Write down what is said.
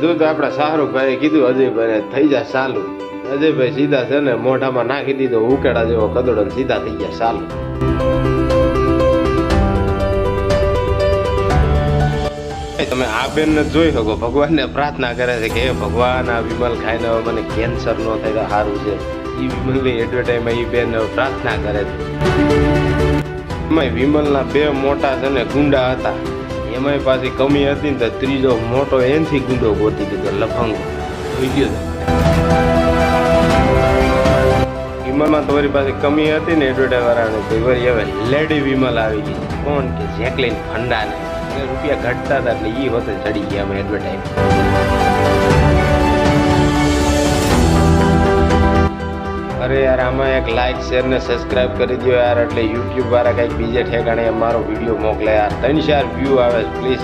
જો તો આપડા શાહરુખભાઈ કીધું અજયભાઈ થઈ જાય ચાલુ. અજયભાઈ સીધા છે ને મોઢામાં નાખી દીધો ઉકેડા જેવો કદડો સીધા થઈ ગયા ચાલુ. તમે આ બેન ને જોઈ શકો ભગવાનને પ્રાર્થના કરે છે કે હે ભગવાન આ વિમલ ખાઈને મને કેન્સર ન થાય તો સારું છે. એ વિમલની એડવર્ટાઈઝમાં એ બેન પ્રાર્થના કરે છે. એમાં વિમલના બે મોટા છે ને ગુંડા હતા, એમાંય પાછી કમી હતી ને તો ત્રીજો મોટો એનથી ગુંડો ગોતી દીધો લફંગો. વિમલમાં તો વળી પાછી કમી હતી ને એડવર્ટાઈઝ વાળાને તો વળી હવે લેડી વિમલ આવી ગઈ. કોણ કે જેકલીન ફંડાને રૂપિયા ઘટતા હતા એટલે એ હોતે ચડી ગયા અમે એડવર્ટાઈઝ. અરે યાર આમાં એક લાઈક શેર ને સબસ્ક્રાઇબ કરી દો યાર, એટલે યુટ્યુબ વાળા કઈક બીજે ઠેકાણે મારો વિડીયો મોકલે યાર. 3-4 વ્યૂ આવે પ્લીઝ